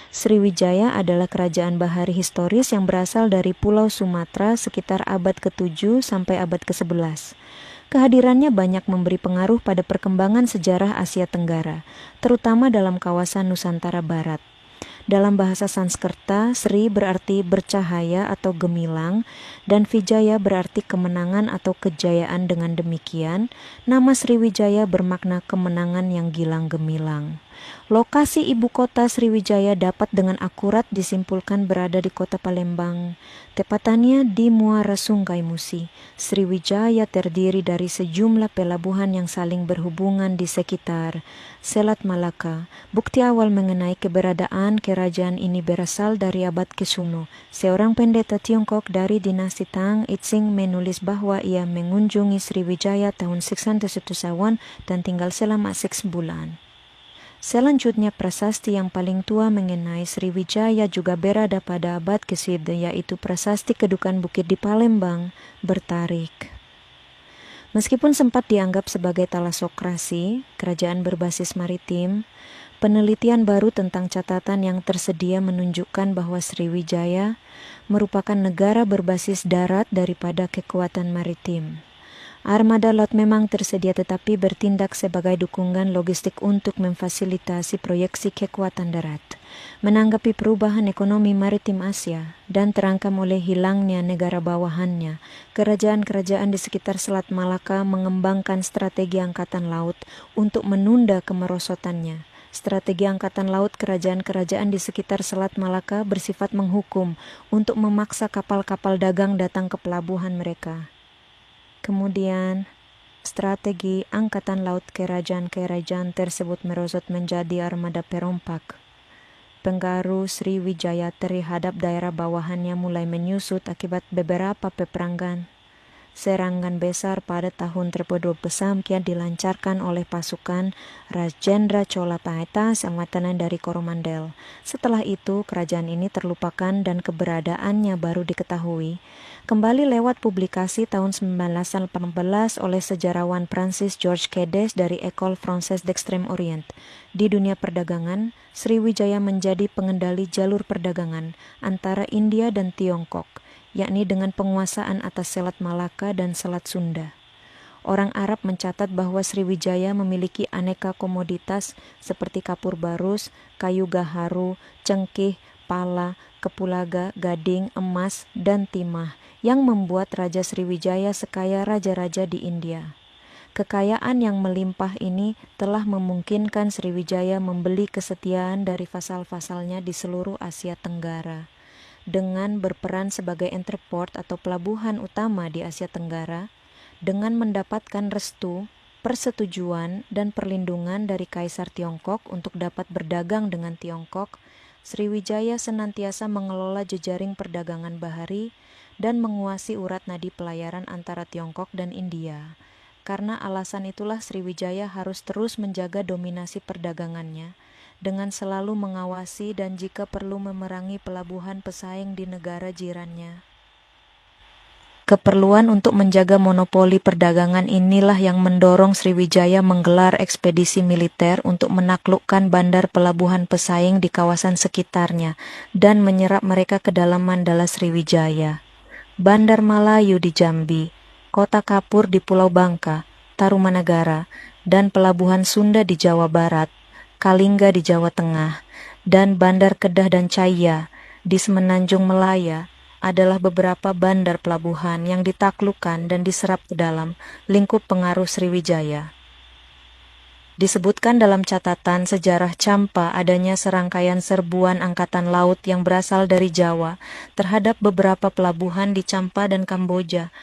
Sriwijaya adalah kerajaan bahari historis yang berasal dari Pulau Sumatera sekitar abad ke-7 sampai abad ke-11. Kehadirannya banyak memberi pengaruh pada perkembangan sejarah Asia Tenggara, terutama dalam kawasan Nusantara Barat. Dalam bahasa Sanskerta, Sri berarti bercahaya atau gemilang, dan Vijaya berarti kemenangan atau kejayaan. Dengan demikian, nama Sriwijaya bermakna kemenangan yang gilang gemilang. Lokasi ibu kota Sriwijaya dapat dengan akurat disimpulkan berada di kota Palembang, tepatnya di muara Sungai Musi. Sriwijaya terdiri dari sejumlah pelabuhan yang saling berhubungan di sekitar Selat Malaka. Bukti awal mengenai keberadaan kerajaan ini berasal dari abad ke-10. Seorang pendeta Tiongkok dari dinasti Tang, Itzing, menulis bahwa ia mengunjungi Sriwijaya tahun 601 dan tinggal selama 6 bulan. Selanjutnya, prasasti yang paling tua mengenai Sriwijaya juga berada pada abad ke-10, yaitu prasasti Kedukan Bukit di Palembang, Bertarik. Meskipun sempat dianggap sebagai talasokrasi, kerajaan berbasis maritim, penelitian baru tentang catatan yang tersedia menunjukkan bahwa Sriwijaya merupakan negara berbasis darat daripada kekuatan maritim. Armada laut memang tersedia tetapi bertindak sebagai dukungan logistik untuk memfasilitasi proyeksi kekuatan darat. Menanggapi perubahan ekonomi maritim Asia dan terancam oleh hilangnya negara bawahannya, kerajaan-kerajaan di sekitar Selat Malaka mengembangkan strategi angkatan laut untuk menunda kemerosotannya. Strategi angkatan laut kerajaan-kerajaan di sekitar Selat Malaka bersifat menghukum untuk memaksa kapal-kapal dagang datang ke pelabuhan mereka. Kemudian, strategi angkatan laut kerajaan-kerajaan tersebut merosot menjadi armada perompak. Pengaruh Sriwijaya terhadap daerah bawahannya mulai menyusut akibat beberapa peperangan. Serangan besar pada tahun 1200 kian dilancarkan oleh pasukan Rajendra Chola Paheta sang matanan dari Coromandel. Setelah itu, kerajaan ini terlupakan dan keberadaannya baru diketahui kembali lewat publikasi tahun 1918 oleh sejarawan Prancis Georges Cadiz dari École Française d'Extrême Orient. Di dunia perdagangan, Sriwijaya menjadi pengendali jalur perdagangan antara India dan Tiongkok, yakni dengan penguasaan atas Selat Malaka dan Selat Sunda. Orang Arab mencatat bahwa Sriwijaya memiliki aneka komoditas seperti kapur barus, kayu gaharu, cengkih, pala, kepulaga, gading, emas, dan timah yang membuat Raja Sriwijaya sekaya raja-raja di India. Kekayaan yang melimpah ini telah memungkinkan Sriwijaya membeli kesetiaan dari vasal-vasalnya di seluruh Asia Tenggara. Dengan berperan sebagai entreport atau pelabuhan utama di Asia Tenggara, dengan mendapatkan restu, persetujuan, dan perlindungan dari Kaisar Tiongkok untuk dapat berdagang dengan Tiongkok, Sriwijaya senantiasa mengelola jejaring perdagangan bahari dan menguasai urat nadi pelayaran antara Tiongkok dan India. Karena alasan itulah Sriwijaya harus terus menjaga dominasi perdagangannya dengan selalu mengawasi dan jika perlu memerangi pelabuhan pesaing di negara jirannya. Keperluan untuk menjaga monopoli perdagangan inilah yang mendorong Sriwijaya menggelar ekspedisi militer untuk menaklukkan bandar pelabuhan pesaing di kawasan sekitarnya dan menyerap mereka ke dalam Mandala Sriwijaya. Bandar Malayu di Jambi, Kota Kapur di Pulau Bangka, Tarumanagara, dan pelabuhan Sunda di Jawa Barat, Kalingga di Jawa Tengah, dan Bandar Kedah dan Caya di Semenanjung Melaya adalah beberapa bandar pelabuhan yang ditaklukkan dan diserap ke dalam lingkup pengaruh Sriwijaya. Disebutkan dalam catatan sejarah Champa adanya serangkaian serbuan angkatan laut yang berasal dari Jawa terhadap beberapa pelabuhan di Champa dan Kamboja.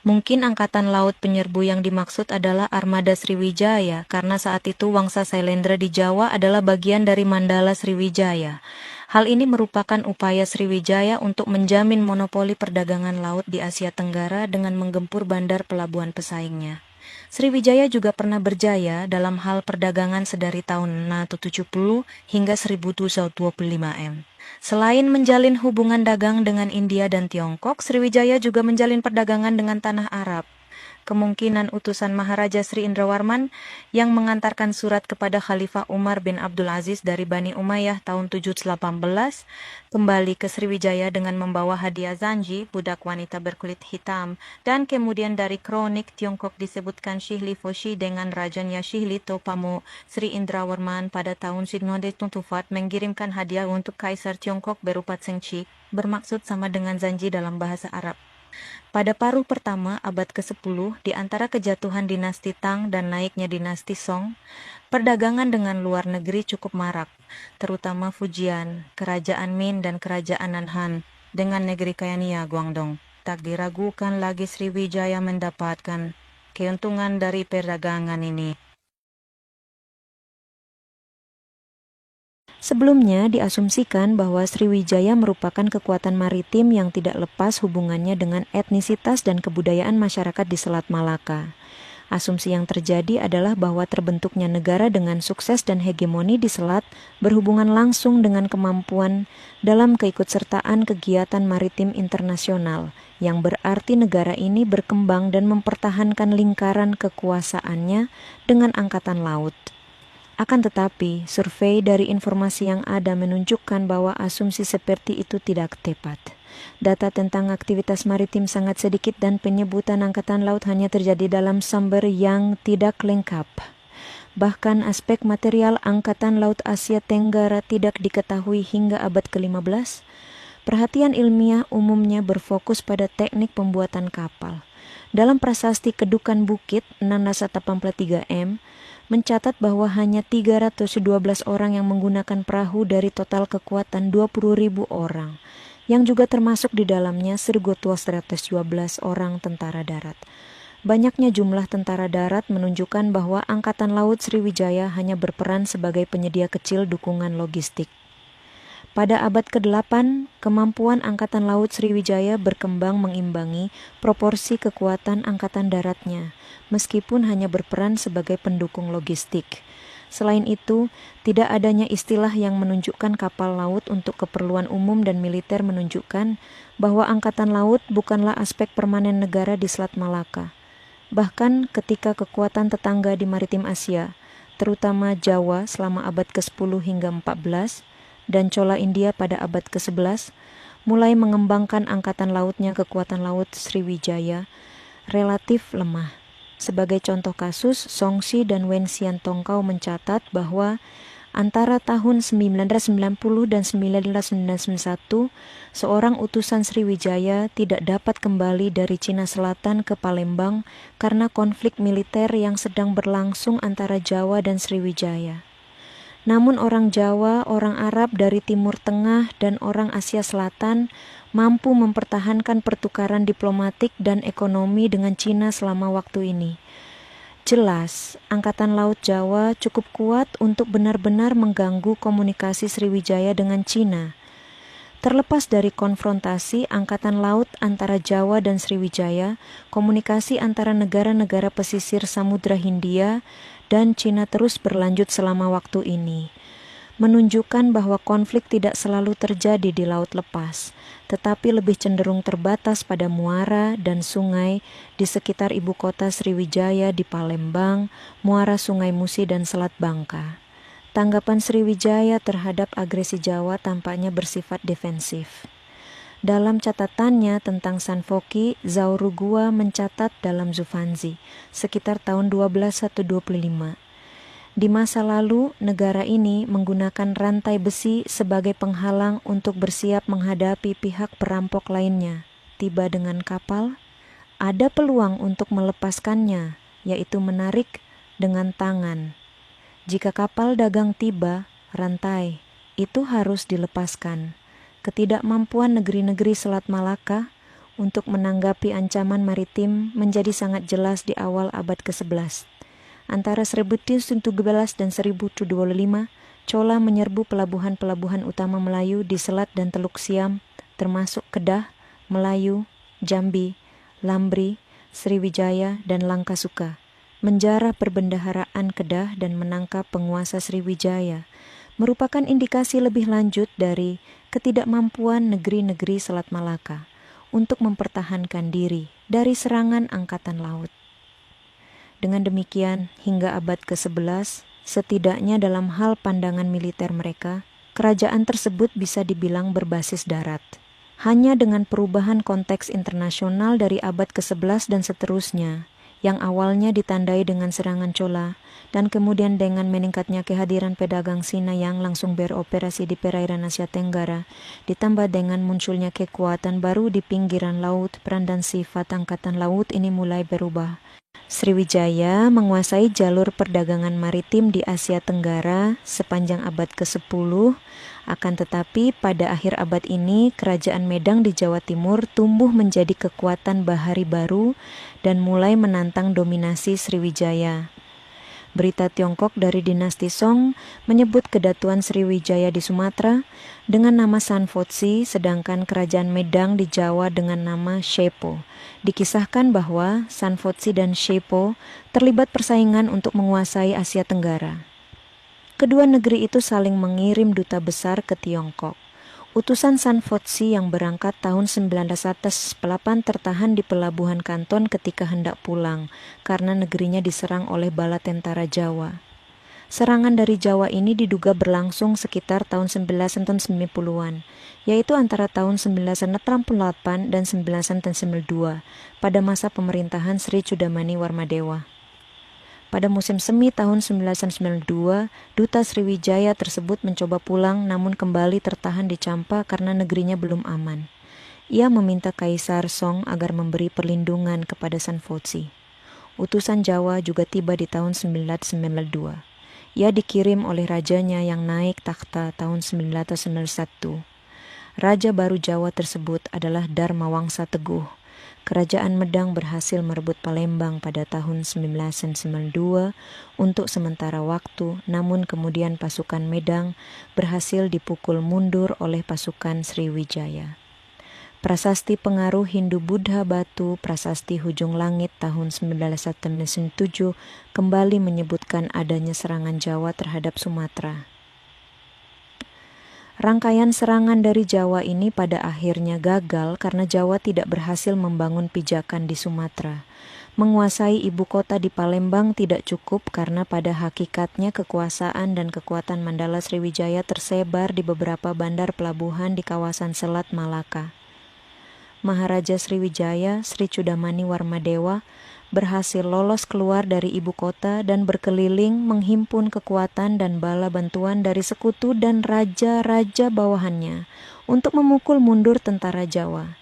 Mungkin angkatan laut penyerbu yang dimaksud adalah armada Sriwijaya karena saat itu Wangsa Sailendra di Jawa adalah bagian dari Mandala Sriwijaya. Hal ini merupakan upaya Sriwijaya untuk menjamin monopoli perdagangan laut di Asia Tenggara dengan menggempur bandar pelabuhan pesaingnya. Sriwijaya juga pernah berjaya dalam hal perdagangan sedari tahun 670 hingga 1225 m. Selain menjalin hubungan dagang dengan India dan Tiongkok, Sriwijaya juga menjalin perdagangan dengan tanah Arab. Kemungkinan utusan Maharaja Sri Indrawarman yang mengantarkan surat kepada Khalifah Umar bin Abdul Aziz dari Bani Umayyah tahun 718 kembali ke Sriwijaya dengan membawa hadiah Zanji, budak wanita berkulit hitam, dan kemudian dari kronik Tiongkok disebutkan Shihli Foshi dengan rajanya Shihli Topamu Sri Indrawarman pada tahun 1924 mengirimkan hadiah untuk Kaisar Tiongkok berupa Tsengchi, bermaksud sama dengan Zanji dalam bahasa Arab. Pada paruh pertama abad ke-10, di antara kejatuhan dinasti Tang dan naiknya dinasti Song, perdagangan dengan luar negeri cukup marak, terutama Fujian, Kerajaan Min dan Kerajaan Nanhan, dengan negeri Kayania Guangdong. Tak diragukan lagi Sriwijaya mendapatkan keuntungan dari perdagangan ini. Sebelumnya diasumsikan bahwa Sriwijaya merupakan kekuatan maritim yang tidak lepas hubungannya dengan etnisitas dan kebudayaan masyarakat di Selat Malaka. Asumsi yang terjadi adalah bahwa terbentuknya negara dengan sukses dan hegemoni di selat berhubungan langsung dengan kemampuan dalam keikutsertaan kegiatan maritim internasional, yang berarti negara ini berkembang dan mempertahankan lingkaran kekuasaannya dengan angkatan laut. Akan tetapi, survei dari informasi yang ada menunjukkan bahwa asumsi seperti itu tidak tepat. Data tentang aktivitas maritim sangat sedikit dan penyebutan angkatan laut hanya terjadi dalam sumber yang tidak lengkap. Bahkan aspek material Angkatan Laut Asia Tenggara tidak diketahui hingga abad ke-15. Perhatian ilmiah umumnya berfokus pada teknik pembuatan kapal. Dalam prasasti Kedukan Bukit 683M, mencatat bahwa hanya 312 orang yang menggunakan perahu dari total kekuatan 20.000 orang, yang juga termasuk di dalamnya 1.212 orang tentara darat. Banyaknya jumlah tentara darat menunjukkan bahwa Angkatan Laut Sriwijaya hanya berperan sebagai penyedia kecil dukungan logistik. Pada abad ke-8, kemampuan Angkatan Laut Sriwijaya berkembang mengimbangi proporsi kekuatan angkatan daratnya, meskipun hanya berperan sebagai pendukung logistik. Selain itu, tidak adanya istilah yang menunjukkan kapal laut untuk keperluan umum dan militer menunjukkan bahwa Angkatan Laut bukanlah aspek permanen negara di Selat Malaka. Bahkan ketika kekuatan tetangga di maritim Asia, terutama Jawa selama abad ke-10 hingga 14, dan Chola India pada abad ke-11, mulai mengembangkan angkatan lautnya, kekuatan laut Sriwijaya relatif lemah. Sebagai contoh kasus, Songxi dan Wenxian Tongkau mencatat bahwa antara tahun 1990 dan 1991, seorang utusan Sriwijaya tidak dapat kembali dari Cina Selatan ke Palembang karena konflik militer yang sedang berlangsung antara Jawa dan Sriwijaya. Namun orang Jawa, orang Arab dari Timur Tengah, dan orang Asia Selatan mampu mempertahankan pertukaran diplomatik dan ekonomi dengan Cina selama waktu ini. Jelas, Angkatan Laut Jawa cukup kuat untuk benar-benar mengganggu komunikasi Sriwijaya dengan Cina. Terlepas dari konfrontasi Angkatan Laut antara Jawa dan Sriwijaya, komunikasi antara negara-negara pesisir Samudra Hindia dan Cina terus berlanjut selama waktu ini, menunjukkan bahwa konflik tidak selalu terjadi di laut lepas, tetapi lebih cenderung terbatas pada muara dan sungai di sekitar ibu kota Sriwijaya di Palembang, muara Sungai Musi dan Selat Bangka. Tanggapan Sriwijaya terhadap agresi Jawa tampaknya bersifat defensif. Dalam catatannya tentang Sanfoki, Zaurugua mencatat dalam Zufanzi, sekitar tahun 12125. Di masa lalu, negara ini menggunakan rantai besi sebagai penghalang untuk bersiap menghadapi pihak perampok lainnya. Tiba dengan kapal, ada peluang untuk melepaskannya, yaitu menarik dengan tangan. Jika kapal dagang tiba, rantai itu harus dilepaskan. Ketidakmampuan negeri-negeri Selat Malaka untuk menanggapi ancaman maritim menjadi sangat jelas di awal abad ke-11. Antara 1717 dan 1025, Chola menyerbu pelabuhan-pelabuhan utama Melayu di Selat dan Teluk Siam, termasuk Kedah, Melayu, Jambi, Lambri, Sriwijaya, dan Langkasuka, menjarah perbendaharaan Kedah dan menangkap penguasa Sriwijaya, merupakan indikasi lebih lanjut dari ketidakmampuan negeri-negeri Selat Malaka untuk mempertahankan diri dari serangan angkatan laut. Dengan demikian, hingga abad ke-11, setidaknya dalam hal pandangan militer mereka, kerajaan tersebut bisa dibilang berbasis darat. Hanya dengan perubahan konteks internasional dari abad ke-11 dan seterusnya, yang awalnya ditandai dengan serangan Chola, dan kemudian dengan meningkatnya kehadiran pedagang Cina yang langsung beroperasi di perairan Asia Tenggara, ditambah dengan munculnya kekuatan baru di pinggiran laut, peran dan sifat angkatan laut ini mulai berubah. Sriwijaya menguasai jalur perdagangan maritim di Asia Tenggara sepanjang abad ke-10, akan tetapi pada akhir abad ini kerajaan Medang di Jawa Timur tumbuh menjadi kekuatan bahari baru dan mulai menantang dominasi Sriwijaya. Berita Tiongkok dari dinasti Song menyebut kedatuan Sriwijaya di Sumatera dengan nama Sanfotsi, sedangkan kerajaan Medang di Jawa dengan nama Shepo. Dikisahkan bahwa Sanfotsi dan Shepo terlibat persaingan untuk menguasai Asia Tenggara. Kedua negeri itu saling mengirim duta besar ke Tiongkok. Utusan Sanfotsi yang berangkat tahun 1908 tertahan di pelabuhan Kanton ketika hendak pulang karena negerinya diserang oleh bala tentara Jawa. Serangan dari Jawa ini diduga berlangsung sekitar tahun 1990-an, yaitu antara tahun 1968 dan 1992 pada masa pemerintahan Sri Chudamani Warmadewa. Pada musim semi tahun 1992, Duta Sriwijaya tersebut mencoba pulang namun kembali tertahan di Champa karena negerinya belum aman. Ia meminta Kaisar Song agar memberi perlindungan kepada Sanfotsi. Utusan Jawa juga tiba di tahun 1992. Ia dikirim oleh rajanya yang naik takhta tahun 1991. Raja baru Jawa tersebut adalah Dharmawangsa Teguh. Kerajaan Medang berhasil merebut Palembang pada tahun 1992 untuk sementara waktu, namun kemudian pasukan Medang berhasil dipukul mundur oleh pasukan Sriwijaya. Prasasti pengaruh Hindu-Buddha Batu Prasasti Hujung Langit tahun 1997 kembali menyebutkan adanya serangan Jawa terhadap Sumatera. Rangkaian serangan dari Jawa ini pada akhirnya gagal karena Jawa tidak berhasil membangun pijakan di Sumatera. Menguasai ibu kota di Palembang tidak cukup karena pada hakikatnya kekuasaan dan kekuatan Mandala Sriwijaya tersebar di beberapa bandar pelabuhan di kawasan Selat Malaka. Maharaja Sriwijaya, Sri Chudamani Warmadewa, berhasil lolos keluar dari ibu kota dan berkeliling menghimpun kekuatan dan bala bantuan dari sekutu dan raja-raja bawahannya untuk memukul mundur tentara Jawa.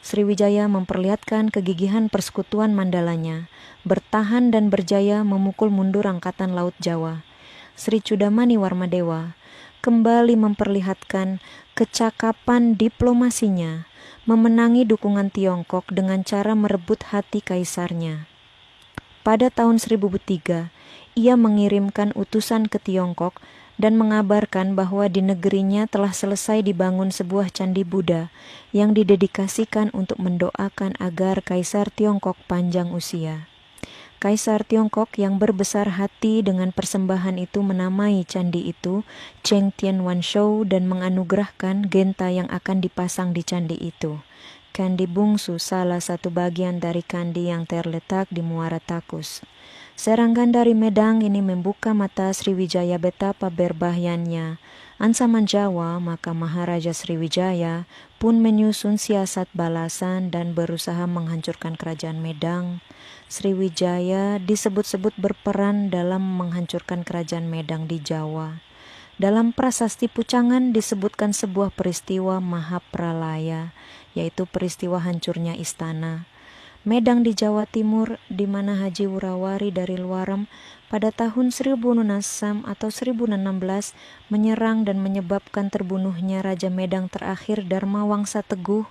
Sriwijaya memperlihatkan kegigihan persekutuan Mandalanya, bertahan dan berjaya memukul mundur angkatan laut Jawa. Sri Chudamani Warmadewa kembali memperlihatkan kecakapan diplomasinya, memenangi dukungan Tiongkok dengan cara merebut hati kaisarnya. Pada tahun 1003, ia mengirimkan utusan ke Tiongkok dan mengabarkan bahwa di negerinya telah selesai dibangun sebuah candi Buddha yang didedikasikan untuk mendoakan agar Kaisar Tiongkok panjang usia. Kaisar Tiongkok yang berbesar hati dengan persembahan itu menamai candi itu Cheng Tien Wan Shou dan menganugerahkan genta yang akan dipasang di candi itu. Candi Bungsu salah satu bagian dari candi yang terletak di Muara Takus. Serangan dari Medang ini membuka mata Sriwijaya betapa berbahayanya ancaman Jawa, maka Maharaja Sriwijaya pun menyusun siasat balasan dan berusaha menghancurkan kerajaan Medang. Sriwijaya disebut-sebut berperan dalam menghancurkan kerajaan Medang di Jawa. Dalam prasasti Pucangan disebutkan sebuah peristiwa Mahapralaya, yaitu peristiwa hancurnya istana Medang di Jawa Timur, di mana Haji Wurawari dari Luaram pada tahun 1006 atau 1016 menyerang dan menyebabkan terbunuhnya Raja Medang terakhir Dharmawangsa Teguh